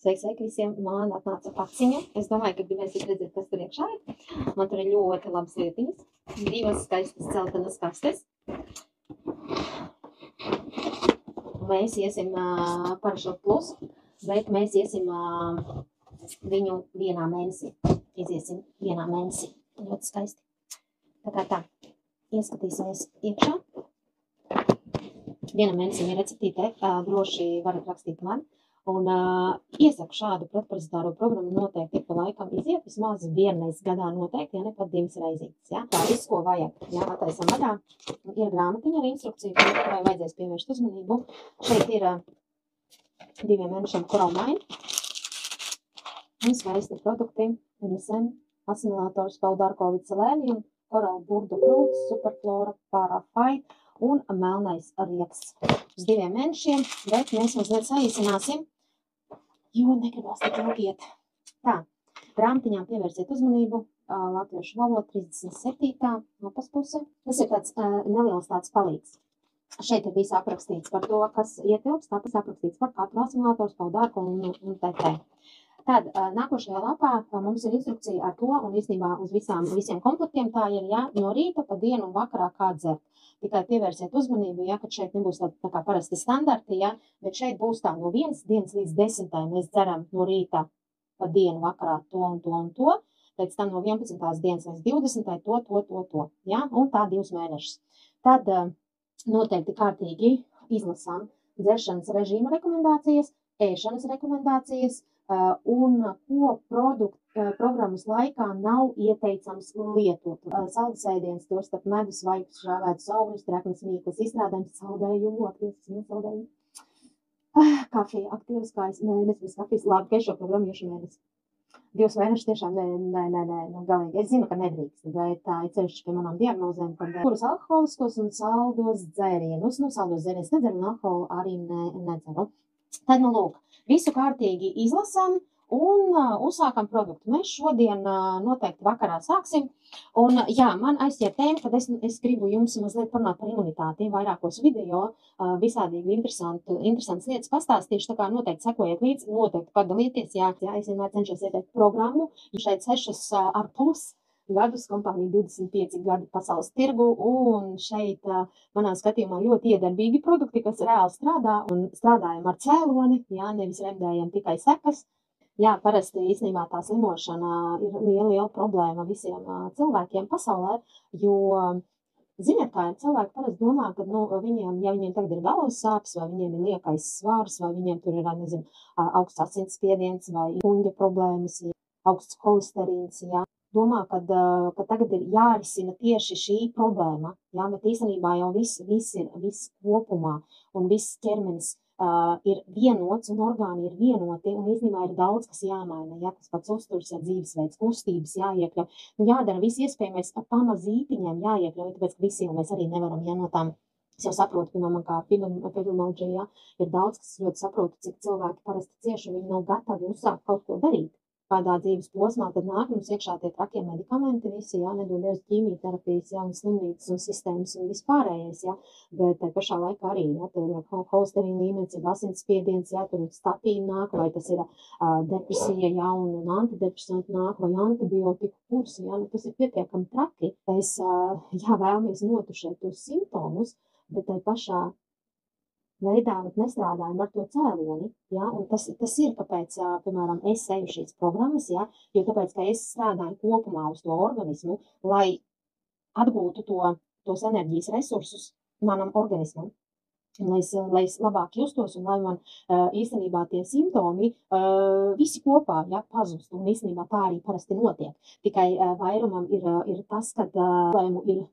Sveiki visiem, man atnāca paciņa. Es domāju, ka gribēsiet redzēt, kas tur iekšā ir. Man tur ir ļoti labas lietiņas. 2 skaistas celtenas kastes. Mēs iesim Parašot Plus, bet mēs iesim viņu vienā mēnesī. Iziesim vienā mēnesī. Ļoti skaisti. Tā. Ieskatīsimies iekšā. Vienā mēnesī ir receptīte, droši varat rakstīt man. Un iesaku šādu pretparazitāro programmu noteikti ik pa laikam iziet, vismaz vienreiz gadā noteikti, ja ne pat 2 reizītes. Ja? Tā viss, ko vajag. Ja? Attaisam vaļā. Ir grāmatiņa ar instrukciju, kurai vajadzēs pievērst uzmanību. Šeit ir 2 mēnešiem koralmaini. Un skaisti produkti. MSM, asimilators, Paudārkovica lēnijum, koralu burdu krūts, superflora, parafait un melnais rieks. Uz 2 mēnešiem, bet mēs mazliet saīsināsim, jo negribās tik ilgi iet. Tā, grāmatiņām pievērsiet uzmanību, latviešu valoda 37. lapas puse. Tas ir tāds neliels tāds palīgs. Šeit ir viss aprakstīts par to, kas ietilpst, tāpēc aprakstīts par katru asimilators, Paudārko un TT. Tad nākošajā lapā mums ir instrukcija ar to, un īstenībā uz visiem komplektiem tā ir, ja, no rīta pa dienu un vakarā kā dzert. Tikai pievērsiet uzmanību, ja, ka šeit nebūs tā kā parasti standarti, ja, bet šeit būs tā no 1 dienas līdz 10. Mēs dzeram no rīta pa dienu vakarā to un to un to, pēc tam no 11. dienas līdz 20. to, ja, un tā 2 mēnešus. Tad noteikti kārtīgi izlasām dzeršanas režīma rekomendācijas, ēšanas rekomendācijas, un ko programmas laikā nav ieteicams lietot. Saldus ēdiens, to starp medus, vaikus, žāvētus augļus, treknes, mīklas, izstrādājums, saldējumu, atviesas saldējumu. Kafija, aktīvas kājas, mēnesis, bez kafijas, labi, ka es šo programmu iešu mēnesi. 2 mēnešus tiešām galīgi. Es zinu, ka nedrīkst, bet tā ir ceļš pie manām diagnozēm, kad kurus alkoholiskos un saldos dzērienus. Saldos dzērienus nedzeru un alkoholu arī nedzeru. Tad, lūk, visu kārtīgi izlasam un uzsākam produktu. Mēs šodien noteikti vakarā sāksim. Un, jā, man aizķiet tēma, kad es gribu jums mazliet parunāt par imunitāti. Vairākos video visādīgi interesantas lietas pastāstīšu, tā kā noteikti sekojiet līdzi, noteikti padalieties. Jā, es vienmēr cenšos ieteikt programmu. Šeit 6+ gadus, kompānija 25 gadi pasaules tirgu, un šeit manā skatījumā ļoti iedarbīgi produkti, kas reāli strādā, un strādājam ar cēloni, jā, nevis remdējam tikai sekas. Jā, parasti īstenībā tā slimošana ir liela problēma visiem cilvēkiem pasaulē, jo, ziniet, kā ir cilvēki parasti domā, ka, viņiem, ja viņiem tagad ir galvas sāpes, vai viņiem ir liekais svārs, vai viņiem tur ir, augsts asinsspiediens, vai kuņģa problēmas, augsts holesterīns, jā. Domā, ka tagad ir jārisina tieši šī problēma, jā, bet īstenībā jau viss kopumā un viss ķermenis ir vienots un orgāni ir vienoti un īstenībā ir daudz, kas jāmaina, jā, tas pats uzturs, jā, dzīvesveids, kustības jāiekļauj, jādara viss iespējamais pamazītiņiem jāiekļauj, tāpēc, ka visi jau mēs arī nevaram, jā, no tām. Es jau saprotu, piemēram, kā fibromialģija, ir daudz, kas ļoti saprotu, cik cilvēki parasti cieši un viņi nav gatavi uzsākt kaut ko darīt. Kādā dzīves posmā, tad nāk mums iekšā tie trakie medikamenti visi, jā, nedodies ķīmijterapijas, jā, un slimnīcas un sistēmas un vispārējais, jā, bet tā pašā laikā arī, jā, tur ir holesterīna līmenis, ir asinsspiediens, jā, tur ir statīna nāk, vai tas ir depresija, jā, un antidepresanti nāk, vai antibiotiku kursi, jā, tas ir pietiekami traki. Mēs, jā, vēlamies notušēt tos simptomus, bet tai pašā veidā nestrādājam ar to cēloni, ja, un tas ir, kāpēc, piemēram, es eju šīs programmas, ja, jo tāpēc, ka es strādāju kopumā uz to organismu, lai atgūtu tos enerģijas resursus manam organismam, lai es labāk justos un lai man īstenībā tie simptomi visi kopā, ja, pazust, un īstenībā tā arī parasti notiek. Tikai vairumam ir tas, kad problēmu ir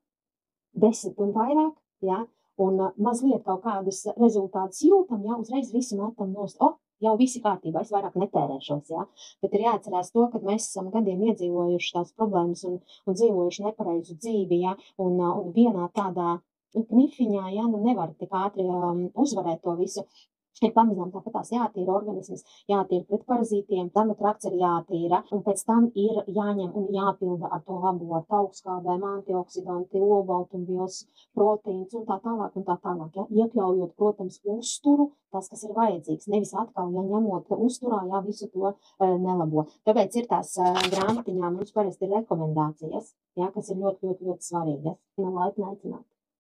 10 un vairāk, ja, un mazliet kaut kādas rezultātus jūtam, jā, uzreiz visu metam nost, jau visi kārtībā, es vairāk netērēšos, jā, bet ir jāatcerās to, ka mēs esam gadiem iedzīvojuši tās problēmas un dzīvojuši nepareizu dzīvi, jā, un vienā tādā knifiņā, jā, nevar tik ātri uzvarēt to visu. ir pamazām tāpat tās jātīra organisms, jātīra pret parazītiem, darba trakts ir jātīra, un pēc tam ir jāņem un jāpilda ar to labo, ar augstskābēm, antioksidanti, olbaltumvielas, proteīns un tā tālāk, ja? Iekļaujot, protams, uzturu, tas, kas ir vajadzīgs, nevis atkal, ja ņemot uzturā, jā, visu to nelabo. Tāpēc ir tās grāmatiņā mums parasti ir rekomendācijas, jā, kas ir ļoti, ļoti, ļoti svarīgas. Laipni aicināt.